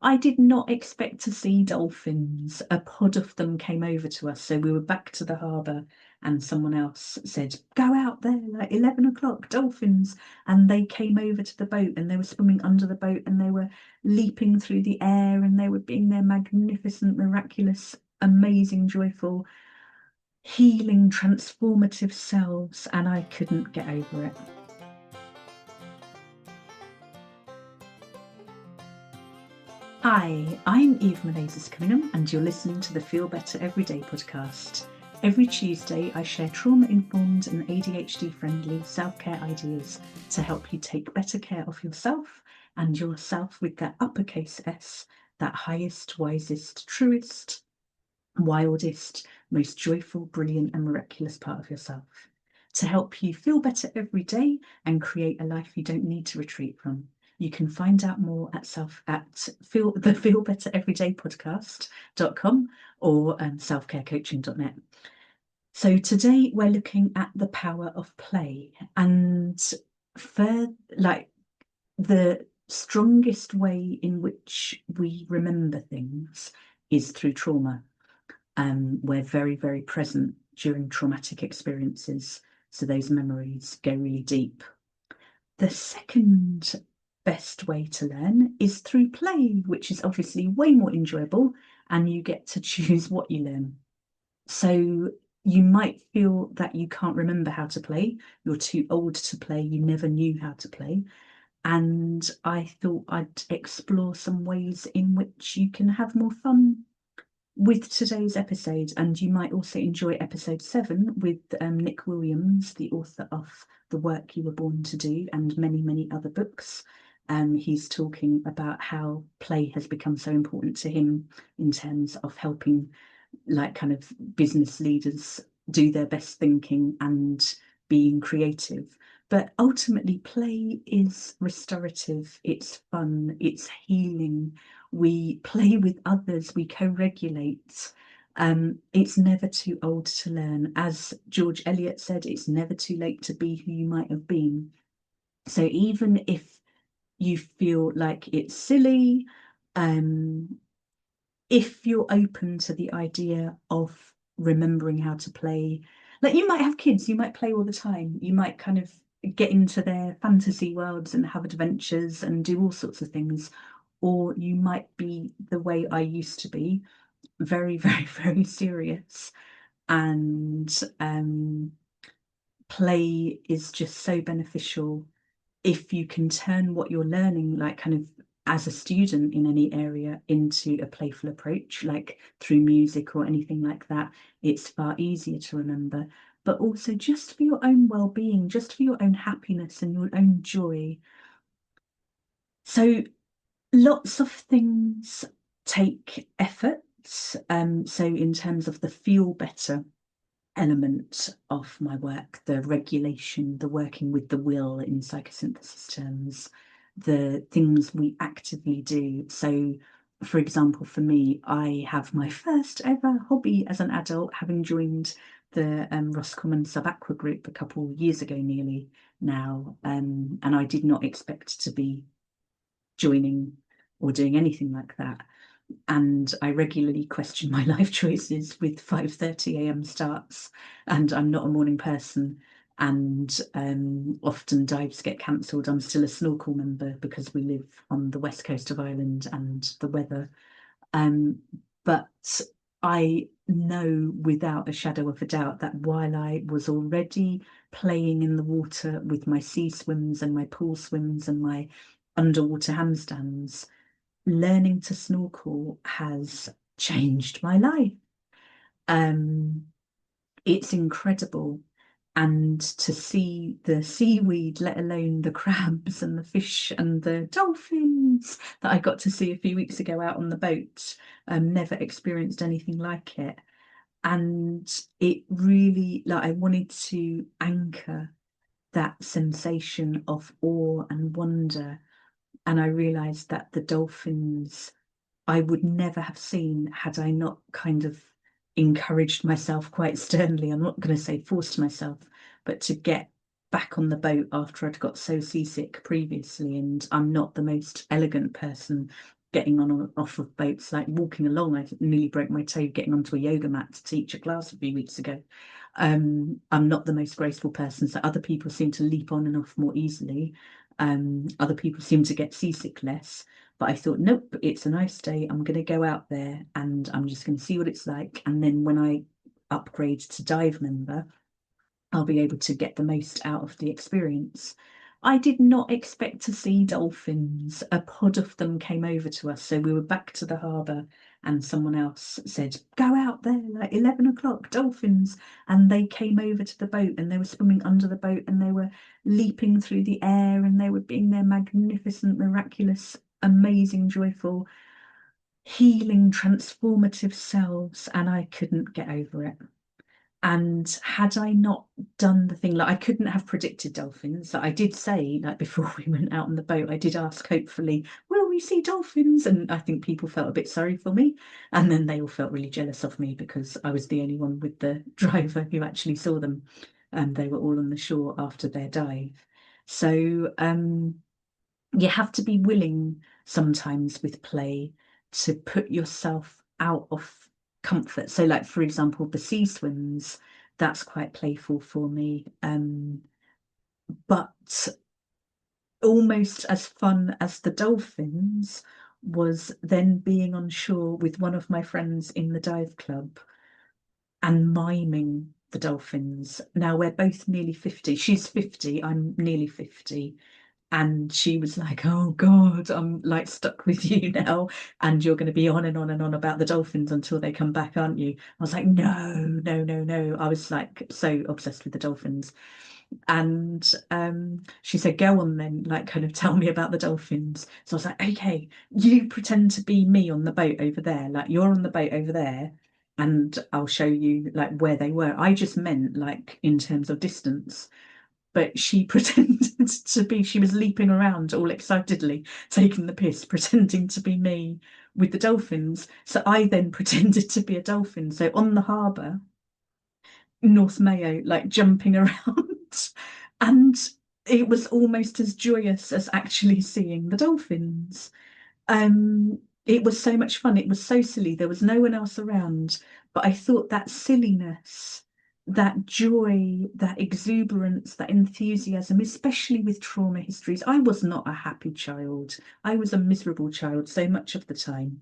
I did not expect to see dolphins. A pod of them came over to us. So we were back to the harbour and someone else said, go out there, like 11 o'clock, dolphins. And they came over to the boat and they were swimming under the boat and they were leaping through the air and they were being their magnificent, miraculous, amazing, joyful, healing, transformative selves. And I couldn't get over it. Hi, I'm Eve Menezes Cunningham, and you're listening to the Feel Better Everyday podcast. Every Tuesday, I share trauma informed and ADHD friendly self care ideas to help you take better care of yourself and yourself with that uppercase S, that highest, wisest, truest, wildest, most joyful, brilliant, and miraculous part of yourself. To help you feel better every day and create a life you don't need to retreat from. You can find out more at the Feel Better Everyday podcast.com or selfcarecoaching.net. So today we're looking at the power of play, and for like the strongest way in which we remember things is through trauma. We're very, very present during traumatic experiences, so those memories go really deep. The second best way to learn is through play, which is obviously way more enjoyable, and you get to choose what you learn. So you might feel that you can't remember how to play, you're too old to play, you never knew how to play. And I thought I'd explore some ways in which you can have more fun with today's episode. And you might also enjoy episode 7 with Nick Williams, the author of The Work You Were Born to Do and many, many other books. He's talking about how play has become so important to him in terms of helping like kind of business leaders do their best thinking and being creative. But ultimately, play is restorative, it's fun, it's healing. We play with others, we co-regulate. It's never too old to learn. As George Eliot said, it's never too late to be who you might have been. So even if you feel like it's silly, if you're open to the idea of remembering how to play, like you might have kids, you might play all the time, you might kind of get into their fantasy worlds and have adventures and do all sorts of things, or you might be the way I used to be, very, very, very serious. And play is just so beneficial if you can turn what you're learning, like kind of as a student in any area, into a playful approach, like through music or anything like that. It's far easier to remember. But also just for your own well-being, just for your own happiness and your own joy. So lots of things take effort. So in terms of the feel better element of my work, the regulation, the working with the will in psychosynthesis terms, the things we actively do. So, for example, for me, I have my first ever hobby as an adult, having joined the Roscommon Sub-Aqua group a couple of years ago nearly now. And I did not expect to be joining or doing anything like that. And I regularly question my life choices with 5:30 a.m. starts, and I'm not a morning person. And often dives get cancelled. I'm still a snorkel member because we live on the west coast of Ireland and the weather. But I know without a shadow of a doubt that while I was already playing in the water with my sea swims and my pool swims and my underwater handstands, learning to snorkel has changed my life. It's incredible. And to see the seaweed, let alone the crabs and the fish and the dolphins that I got to see a few weeks ago out on the boat, never experienced anything like it. And it really, like, I wanted to anchor that sensation of awe and wonder. And I realised that the dolphins I would never have seen had I not kind of encouraged myself quite sternly. I'm not going to say forced myself, but to get back on the boat after I'd got so seasick previously. And I'm not the most elegant person getting on and off of boats, like walking along. I nearly broke my toe getting onto a yoga mat to teach a class a few weeks ago. I'm not the most graceful person, so other people seem to leap on and off more easily. Other people seem to get seasick less. But I thought, nope, it's a nice day. I'm going to go out there and I'm just going to see what it's like. And then when I upgrade to dive member, I'll be able to get the most out of the experience. I did not expect to see dolphins. A pod of them came over to us. So we were back to the harbour and someone else said, go out there, like 11 o'clock, dolphins. And they came over to the boat and they were swimming under the boat and they were leaping through the air and they were being their magnificent, miraculous, amazing, joyful, healing, transformative selves. And I couldn't get over it. And had I not done the thing, like I couldn't have predicted dolphins. Like I did say, like before we went out on the boat, I did ask, hopefully, will we see dolphins? And I think people felt a bit sorry for me. And then they all felt really jealous of me because I was the only one with the driver who actually saw them. And they were all on the shore after their dive. So you have to be willing sometimes with play to put yourself out of comfort. So, like for example, the sea swims, that's quite playful for me. But almost as fun as the dolphins was then being on shore with one of my friends in the dive club and miming the dolphins. Now we're both nearly 50. She's 50, I'm nearly 50. And she was like, oh God, I'm like stuck with you now. And you're going to be on and on and on about the dolphins until they come back, aren't you? I was like, no, no, no, no. I was like so obsessed with the dolphins. And she said, go on then, like kind of tell me about the dolphins. So I was like, okay, you pretend to be me on the boat over there. Like you're on the boat over there. And I'll show you like where they were. I just meant like in terms of distance, but she pretended to be, she was leaping around all excitedly, taking the piss, pretending to be me with the dolphins. So I then pretended to be a dolphin. So on the harbour, North Mayo, like jumping around. And it was almost as joyous as actually seeing the dolphins. It was so much fun. It was so silly. There was no one else around. But I thought that silliness, that joy, that exuberance, that enthusiasm, especially with trauma histories. I was not a happy child. I was a miserable child so much of the time.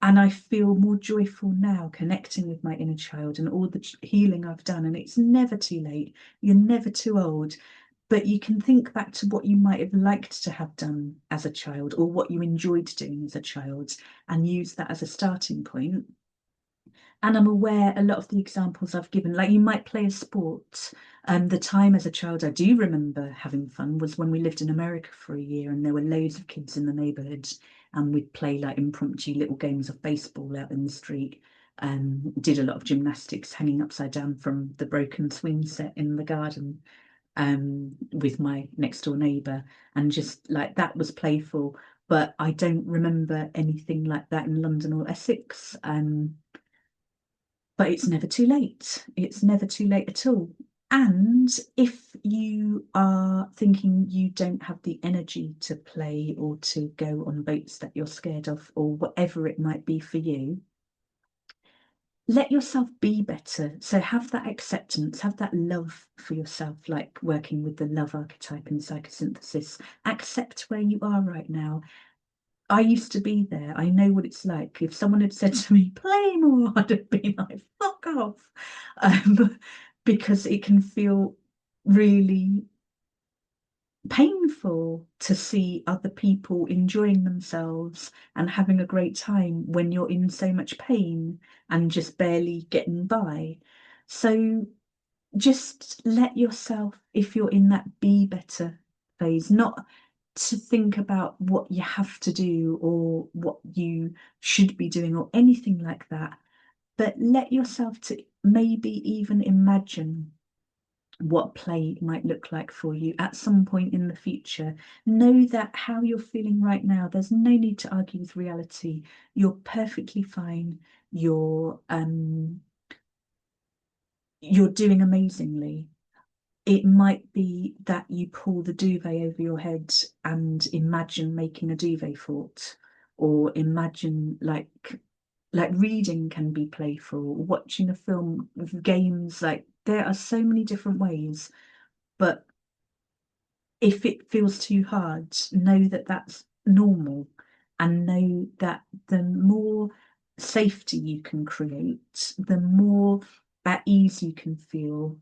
And I feel more joyful now connecting with my inner child and all the healing I've done. And it's never too late. You're never too old. But you can think back to what you might have liked to have done as a child or what you enjoyed doing as a child and use that as a starting point. And I'm aware a lot of the examples I've given, like you might play a sport. The time as a child I do remember having fun was when we lived in America for a year and there were loads of kids in the neighbourhood and we'd play like impromptu little games of baseball out in the street. Did a lot of gymnastics hanging upside down from the broken swing set in the garden with my next door neighbour, and just like that was playful. But I don't remember anything like that in London or Essex. But it's never too late. It's never too late at all. And if you are thinking you don't have the energy to play or to go on boats that you're scared of, or whatever it might be for you, let yourself be better. So have that acceptance, have that love for yourself, like working with the love archetype in psychosynthesis. Accept where you are right now. I used to be there. I know what it's like. If someone had said to me, play more, I'd have been like, fuck off. Because it can feel really painful to see other people enjoying themselves and having a great time when you're in so much pain and just barely getting by. So just let yourself, if you're in that be better phase, not to think about what you have to do or what you should be doing or anything like that, but let yourself to maybe even imagine what play might look like for you at some point in the future. Know that how you're feeling right now, there's no need to argue with reality. You're perfectly fine. You're doing amazingly. It might be that you pull the duvet over your head and imagine making a duvet fort, or imagine like reading can be playful, watching a film, games, like there are so many different ways. But if it feels too hard, know that that's normal, and know that the more safety you can create, the more at ease you can feel.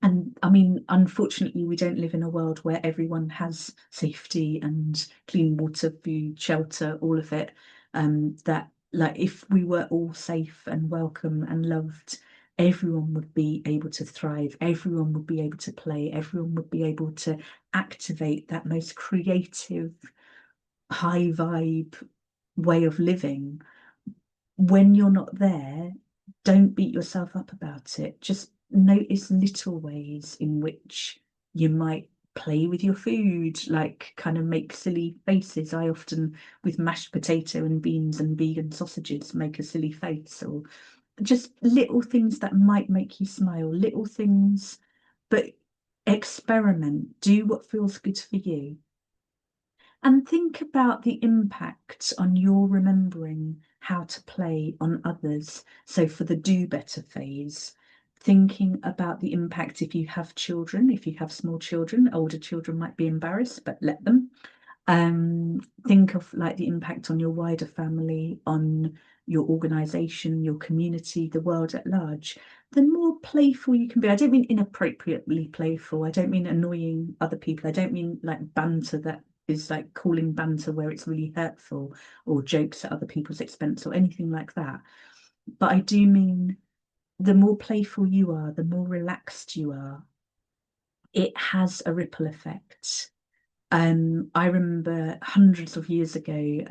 And I mean, unfortunately, we don't live in a world where everyone has safety and clean water, food, shelter, all of it. That like if we were all safe and welcome and loved, everyone would be able to thrive, everyone would be able to play, everyone would be able to activate that most creative, high vibe way of living. When you're not there, don't beat yourself up about it. Just notice little ways in which you might play with your food, like kind of make silly faces. I often, with mashed potato and beans and vegan sausages, make a silly face, or just little things that might make you smile, little things, but experiment, do what feels good for you. And think about the impact on your remembering how to play on others. So, for the do better phase, thinking about the impact if you have children, if you have small children, older children might be embarrassed, but let them. Think of like the impact on your wider family, on your organization, your community, the world at large. The more playful you can be, I don't mean inappropriately playful, I don't mean annoying other people, I don't mean like banter that is like calling banter where it's really hurtful, or jokes at other people's expense or anything like that. But I do mean the more playful you are, the more relaxed you are, it has a ripple effect. I remember hundreds of years ago,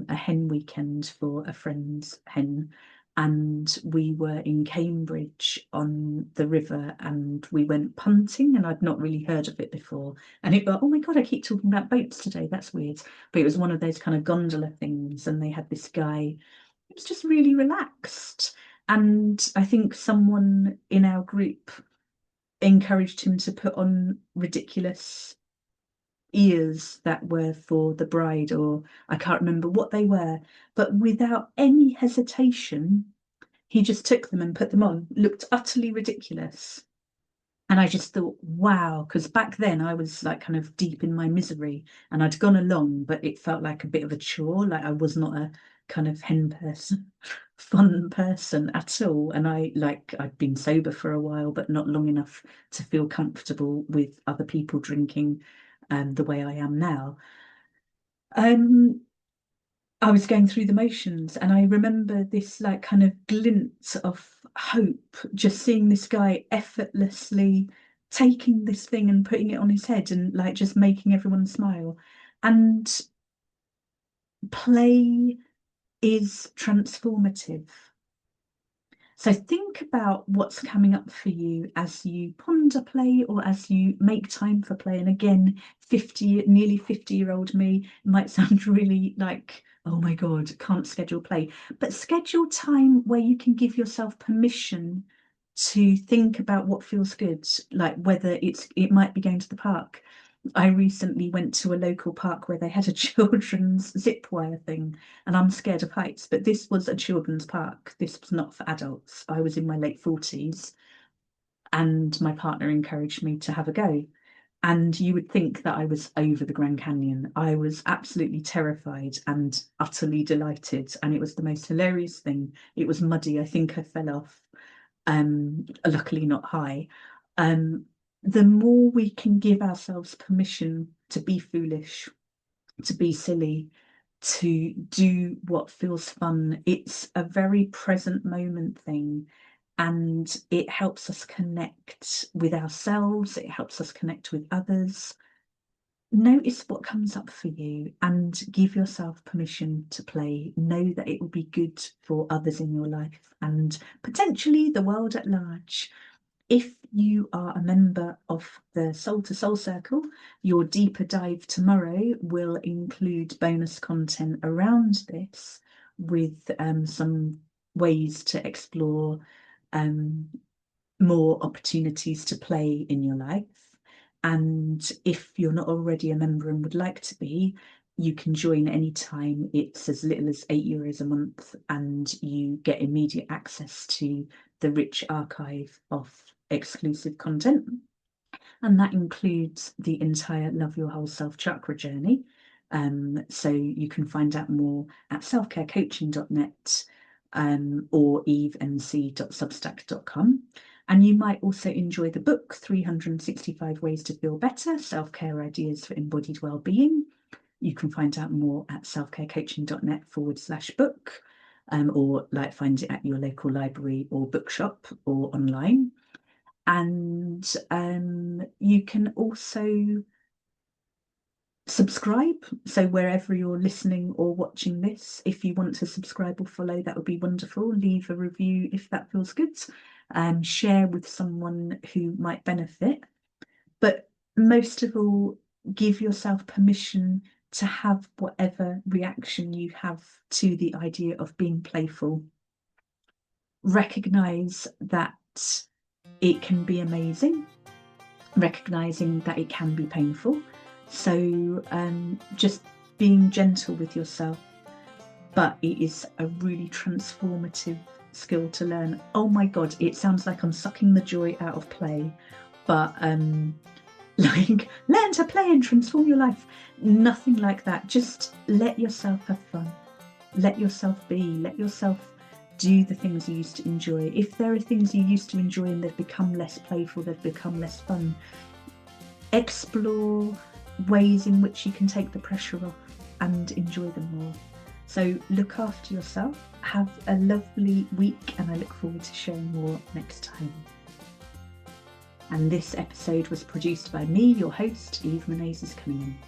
a hen weekend for a friend's hen, and we were in Cambridge on the river, and we went punting, and I'd not really heard of it before. And it was, oh my God, I keep talking about boats today. That's weird. But it was one of those kind of gondola things, and they had this guy. It was just really relaxed. And I think someone in our group encouraged him to put on ridiculous ears that were for the bride, or I can't remember what they were, but without any hesitation, he just took them and put them on, looked utterly ridiculous. And I just thought, wow, because back then I was like kind of deep in my misery, and I'd gone along, but it felt like a bit of a chore. Like I was not a kind of hen person, fun person at all. And I'd been sober for a while, but not long enough to feel comfortable with other people drinking the way I am now. Um, I was going through the motions, and I remember this like kind of glint of hope, just seeing this guy effortlessly taking this thing and putting it on his head and like just making everyone smile. And play is transformative. So think about what's coming up for you as you ponder play, or as you make time for play. And again, 50, nearly 50-year-old me might sound really like, oh my God, can't schedule play. But schedule time where you can give yourself permission to think about what feels good, like whether it might be going to the park. I recently went to a local park where they had a children's zip wire thing, and I'm scared of heights, but this was a children's park. This was not for adults. I was in my late 40s, and my partner encouraged me to have a go. And you would think that I was over the Grand Canyon. I was absolutely terrified and utterly delighted. And it was the most hilarious thing. It was muddy. I think I fell off, luckily not high. Um, the more we can give ourselves permission to be foolish, to be silly, to do what feels fun, it's a very present moment thing. And it helps us connect with ourselves, it helps us connect with others. Notice what comes up for you and give yourself permission to play. Know that it will be good for others in your life and potentially the world at large. If you are a member of the Soul to Soul Circle, your deeper dive tomorrow will include bonus content around this, with some ways to explore um, more opportunities to play in your life. And if you're not already a member and would like to be, You can join anytime. It's as little as €8 a month, and you get immediate access to the rich archive of exclusive content. And that includes the entire Love Your Whole Self chakra journey. So you can find out more at selfcarecoaching.net or evenc.substack.com. And you might also enjoy the book, 365 Ways to Feel Better, Self-Care Ideas for Embodied Wellbeing. You can find out more at selfcarecoaching.net/book, or find it at your local library or bookshop or online. And you can also subscribe. So wherever you're listening or watching this, if you want to subscribe or follow, that would be wonderful. Leave a review if that feels good. Share with someone who might benefit. But most of all, give yourself permission to have whatever reaction you have to the idea of being playful. Recognize that it can be amazing, recognizing that it can be painful. So just being gentle with yourself, but it is a really transformative skill to learn. Oh my God, it sounds like I'm sucking the joy out of play, but learn to play and transform your life. Nothing like that. Just let yourself have fun. Let yourself be. Let yourself do the things you used to enjoy. If there are things you used to enjoy and they've become less playful, they've become less fun, explore ways in which you can take the pressure off and enjoy them more. So look after yourself. Have a lovely week, and I look forward to sharing more next time. And this episode was produced by me, your host, Eve Menezes Cunningham.